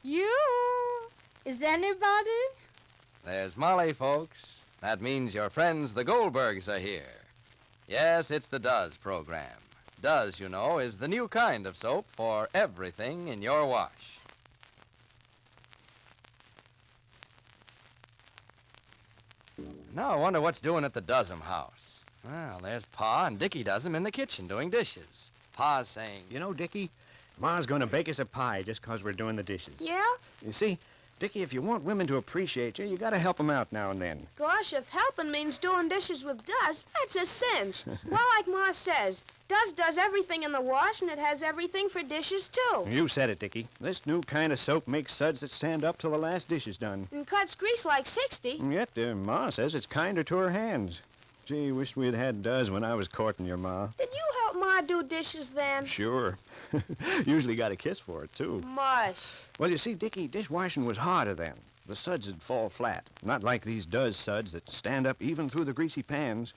You? Is anybody? There's Molly, folks. That means your friends, the Goldbergs, are here. Yes, it's the Does program. Does, you know, is the new kind of soap for everything in your wash. Now I wonder what's doing at the Does'em house. Well, there's Pa and Dickie Does'em in the kitchen doing dishes. Pa's saying, You know, Dickie, Ma's going to bake us a pie just 'cause we're doing the dishes. Yeah? You see, Dickie, if you want women to appreciate you, you got to help them out now and then. Gosh, if helping means doing dishes with Does, that's a cinch. Well, like Ma says, does everything in the wash, and it has everything for dishes, too. You said it, Dickie. This new kind of soap makes suds that stand up till the last dish is done. And cuts grease like 60. And yet, Ma says it's kinder to her hands. Gee, wished we'd had Does when I was courting your Ma. Did you help Ma do dishes then? Sure. Usually got a kiss for it, too. Mush. Well, you see, Dickie, dishwashing was harder then. The suds would fall flat. Not like these Does suds that stand up even through the greasy pans.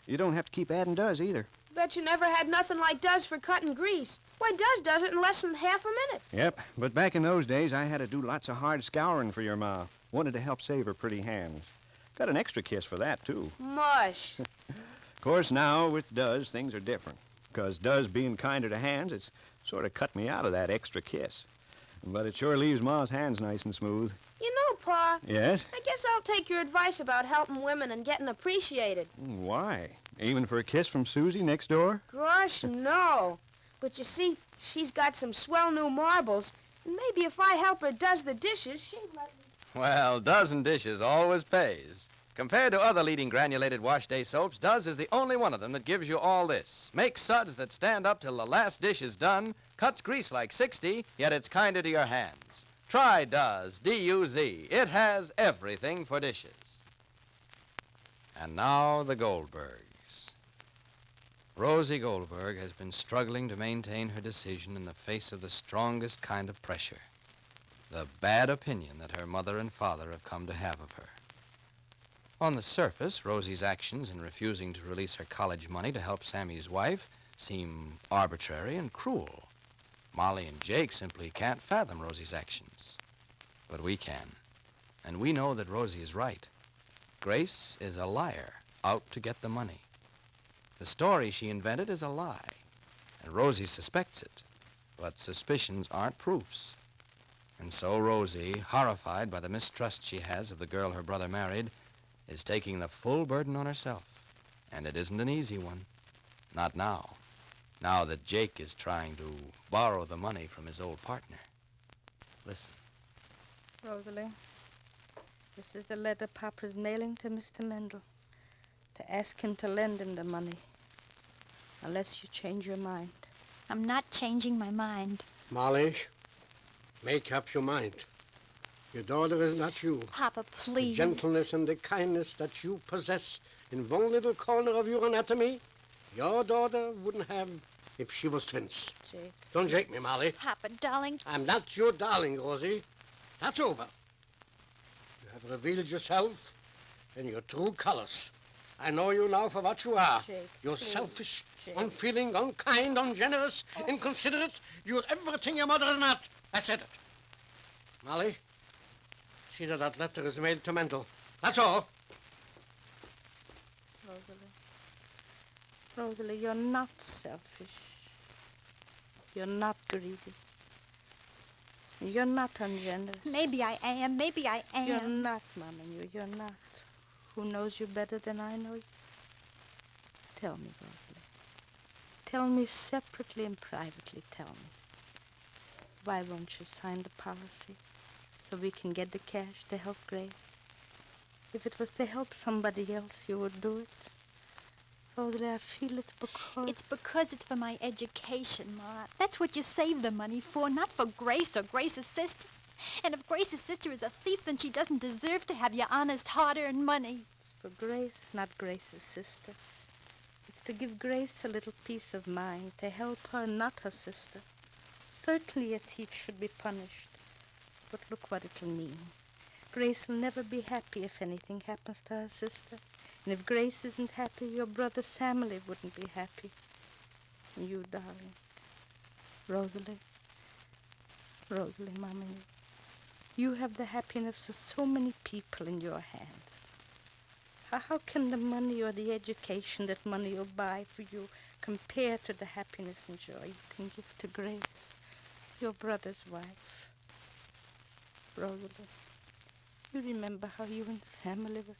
You don't have to keep adding Does either. Bet you never had nothing like Does for cutting grease. Why, Does it in less than half a minute. Yep, but back in those days, I had to do lots of hard scouring for your Ma. Wanted to help save her pretty hands. Got an extra kiss for that, too. Mush. Of course, now with Does, things are different. Because Does being kinder to hands, it's sort of cut me out of that extra kiss. But it sure leaves Ma's hands nice and smooth. You know, Pa. Yes? I guess I'll take your advice about helping women and getting appreciated. Why? Even for a kiss from Susie next door? Gosh, no. But you see, she's got some swell new marbles. And maybe if I help her does the dishes, she'd let me. well, Does and dishes always pays. Compared to other leading granulated wash day soaps, Does is the only one of them that gives you all this. Makes suds that stand up till the last dish is done, cuts grease like 60, yet it's kinder to your hands. Try Does, D-U-Z. It has everything for dishes. And now the Goldbergs. Rosie Goldberg has been struggling to maintain her decision in the face of the strongest kind of pressure. The bad opinion that her mother and father have come to have of her. On the surface, Rosie's actions in refusing to release her college money to help Sammy's wife seem arbitrary and cruel. Molly and Jake simply can't fathom Rosie's actions. But we can. And we know that Rosie is right. Grace is a liar out to get the money. The story she invented is a lie, and Rosie suspects it. But suspicions aren't proofs. And so Rosie, horrified by the mistrust she has of the girl her brother married, is taking the full burden on herself. And it isn't an easy one. Not now. Now that Jake is trying to borrow the money from his old partner. Listen. Rosalie, this is the letter Papa's mailing to Mr. Mendel to ask him to lend him the money. Unless you change your mind. I'm not changing my mind. Molly, make up your mind. Your daughter is not you. Papa, please. The gentleness and the kindness that you possess in one little corner of your anatomy, your daughter wouldn't have if she was twins. Jake. Don't shake me, Molly. Papa, darling. I'm not your darling, Rosie. That's over. You have revealed yourself in your true colors. I know you now for what you are. Jake, You're please. selfish, Jake. unfeeling, unkind, ungenerous, inconsiderate. You're everything your mother is not. I said it. Molly, see that letter is mailed to Mendel. That's all. Rosalie, you're not selfish. You're not greedy. You're not ungenerous. Maybe I am. Maybe I am. You're not, Mom, and you're not. Who knows you better than I know you? Tell me, Rosalie. Tell me separately and privately, tell me. Why won't you sign the policy so we can get the cash to help Grace? If it was to help somebody else, you would do it. Rosalie, I feel it's because... It's because it's for my education, Ma. That's what you save the money for, not for Grace or Grace's sister. And if Grace's sister is a thief, then she doesn't deserve to have your honest, hard-earned money. It's for Grace, not Grace's sister. It's to give Grace a little peace of mind, to help her, not her sister. Certainly a thief should be punished. But look what it'll mean. Grace will never be happy if anything happens to her sister. And if Grace isn't happy, your brother Sammy wouldn't be happy. And you, darling. Rosalie, Mommy, You have the happiness of so many people in your hands. How can the money or the education that money will buy for you compare to the happiness and joy you can give to Grace, your brother's wife? Rosalie, you remember how you and Sammy were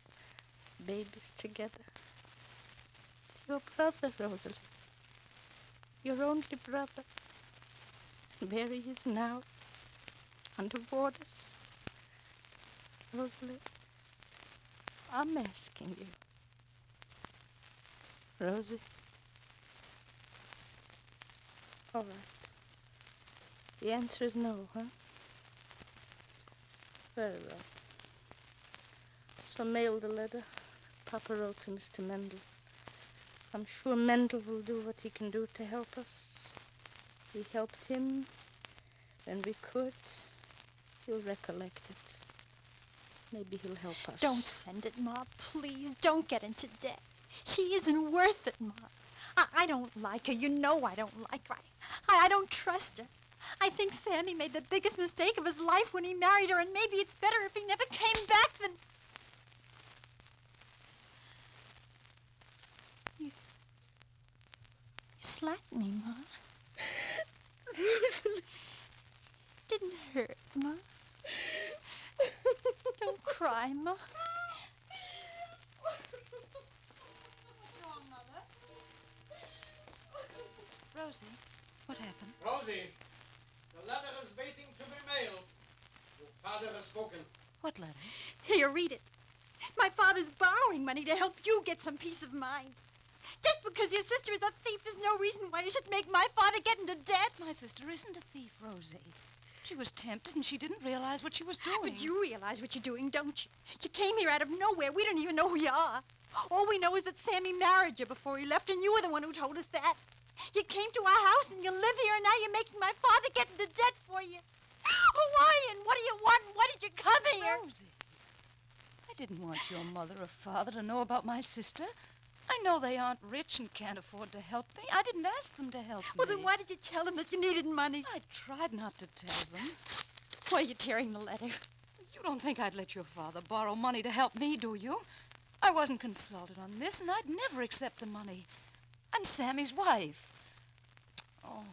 babies together? It's your brother, Rosalie. Your only brother. And where he is now, under borders. Rosalie, I'm asking you. Rosie? All right. The answer is no, huh? Very well. So mail the letter Papa wrote to Mr. Mendel. I'm sure Mendel will do what he can do to help us. We helped him when we could. He'll recollect it. Maybe he'll help us. Don't send it, Ma. Please, don't get into debt. She isn't worth it, Ma. I don't like her. You know I don't like her. I don't trust her. I think Sammy made the biggest mistake of his life when he married her, and maybe it's better if he never came back than... You slapped me, Ma. Didn't hurt, Ma. Don't cry, Ma. What's wrong, Mother? Rosie, what happened? Rosie, the letter is waiting to be mailed. Your father has spoken. What letter? Here, read it. My father's borrowing money to help you get some peace of mind. Just because your sister is a thief is no reason why you should make my father get into debt. My sister isn't a thief, Rosie. She was tempted and she didn't realize what she was doing. But you realize what you're doing, don't you? You came here out of nowhere. We don't even know who you are. All we know is that Sammy married you before he left, and you were the one who told us that. You came to our house and you live here, and now you're making my father get into debt for you. Who are you, and what do you want, and why did you come here? Rosie, I didn't want your mother or father to know about my sister. I know they aren't rich and can't afford to help me. I didn't ask them to help me. Well, then why did you tell them that you needed money? I tried not to tell them. Why are you tearing the letter? You don't think I'd let your father borrow money to help me, do you? I wasn't consulted on this, and I'd never accept the money. I'm Sammy's wife. Oh,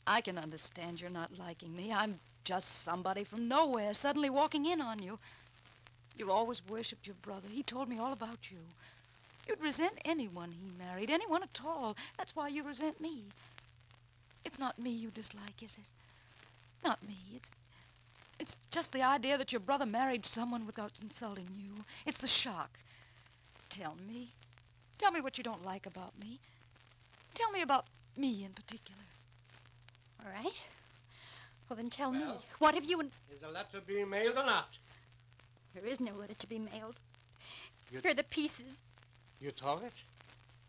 I can understand you're not liking me. I'm just somebody from nowhere suddenly walking in on you. You've always worshipped your brother. He told me all about you. You'd resent anyone he married, anyone at all. That's why you resent me. It's not me you dislike, is it? Not me. It's just the idea that your brother married someone without consulting you. It's the shock. Tell me. Tell me what you don't like about me. Tell me about me in particular. All right. Well, then tell me. Well? What have you and... Is the letter being mailed or not? There is no letter to be mailed. You- Here are the pieces. You tore it?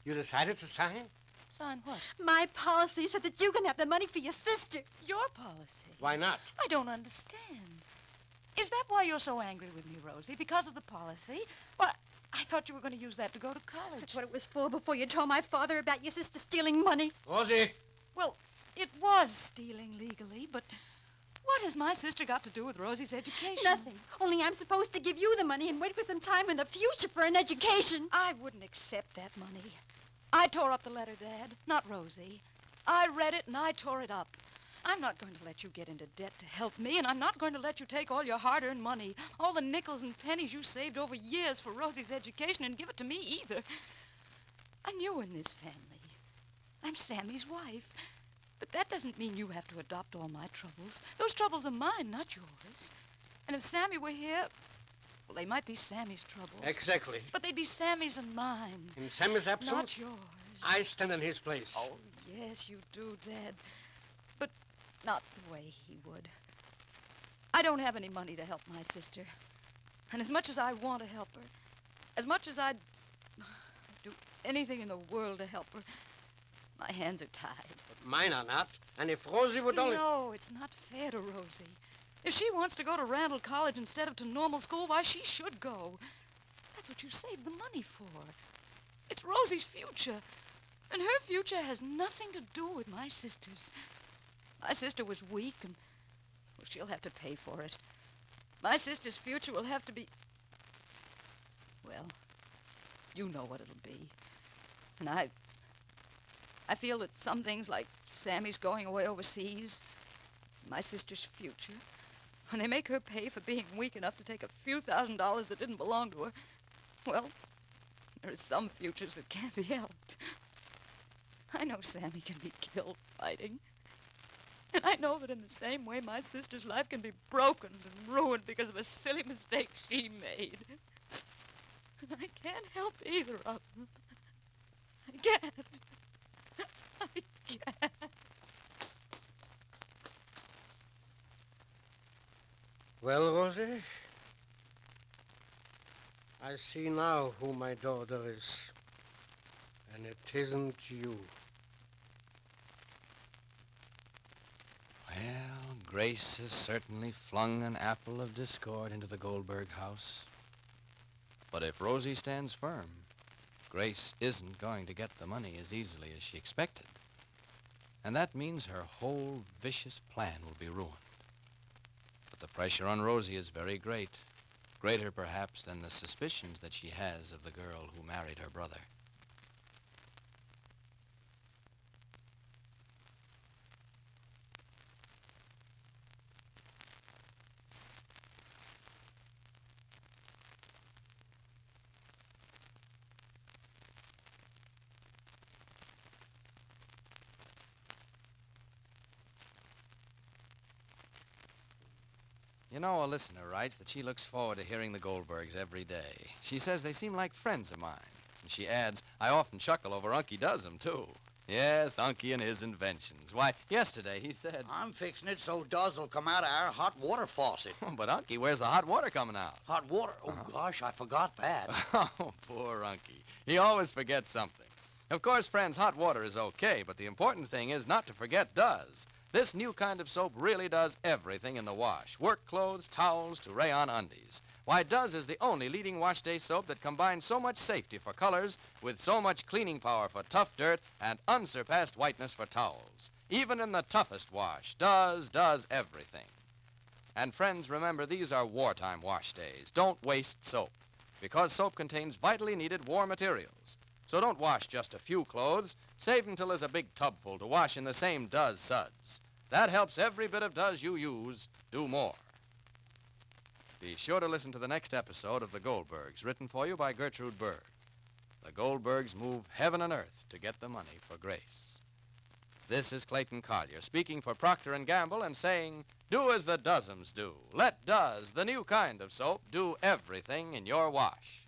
You decided to sign? Sign what? My policy said that you can have the money for your sister. Your policy. Why not? I don't understand. Is that why you're so angry with me, Rosie? Because of the policy? Well, I thought you were going to use that to go to college. That's what it was for before you told my father about your sister stealing money. Rosie! Well, it was stealing legally, but what has my sister got to do with Rosie's education? Nothing. Only I'm supposed to give you the money and wait for some time in the future for an education. I wouldn't accept that money. I tore up the letter, Dad, not Rosie. I read it and I tore it up. I'm not going to let you get into debt to help me, and I'm not going to let you take all your hard-earned money, all the nickels and pennies you saved over years for Rosie's education, and give it to me either. I'm new in this family. I'm Sammy's wife. But that doesn't mean you have to adopt all my troubles. Those troubles are mine, not yours. And if Sammy were here, well, they might be Sammy's troubles. Exactly. But they'd be Sammy's and mine. In Sammy's absence, Not yours. I stand in his place. Oh, yes, you do, Dad. But not the way he would. I don't have any money to help my sister. And as much as I want to help her, as much as I'd do anything in the world to help her, my hands are tied. But mine are not. And if Rosie would only... No, it's not fair to Rosie. If she wants to go to Randall College instead of to normal school, why, she should go. That's what you saved the money for. It's Rosie's future. And her future has nothing to do with my sister's. My sister was weak and, Well, she'll have to pay for it. My sister's future will have to be... Well, you know what it'll be. And I feel that some things like Sammy's going away overseas, my sister's future, when they make her pay for being weak enough to take a few $1,000s that didn't belong to her, well, there are some futures that can't be helped. I know Sammy can be killed fighting. And I know that in the same way my sister's life can be broken and ruined because of a silly mistake she made. And I can't help either of them. I can't. I can't. Well, Rosie, I see now who my daughter is. And it isn't you. Well, Grace has certainly flung an apple of discord into the Goldberg house. But if Rosie stands firm, Grace isn't going to get the money as easily as she expected. And that means her whole vicious plan will be ruined. But the pressure on Rosie is very great, greater perhaps than the suspicions that she has of the girl who married her brother. You know, a listener writes that she looks forward to hearing the Goldbergs every day. She says they seem like friends of mine. And she adds, I often chuckle over Unky does 'em, too. Yes, Unky and his inventions. Why, yesterday he said... I'm fixing it so Duz will come out of our hot water faucet. But, Unky, where's the hot water coming out? Hot water? Oh, gosh, I forgot that. Oh, poor Unky. He always forgets something. Of course, friends, hot water is okay, but the important thing is not to forget Duz. This new kind of soap really does everything in the wash. Work clothes, towels, to rayon undies. Why, Duz is the only leading wash day soap that combines so much safety for colors with so much cleaning power for tough dirt and unsurpassed whiteness for towels. Even in the toughest wash, Duz does everything. And friends, remember, these are wartime wash days. Don't waste soap, because soap contains vitally needed war materials. So don't wash just a few clothes. Save until there's a big tub full to wash in the same Duz suds. That helps every bit of Duz you use do more. Be sure to listen to the next episode of The Goldbergs, written for you by Gertrude Berg. The Goldbergs move heaven and earth to get the money for Grace. This is Clayton Collier, speaking for Procter & Gamble and saying, do as the Duzums do. Let Duz, the new kind of soap, do everything in your wash.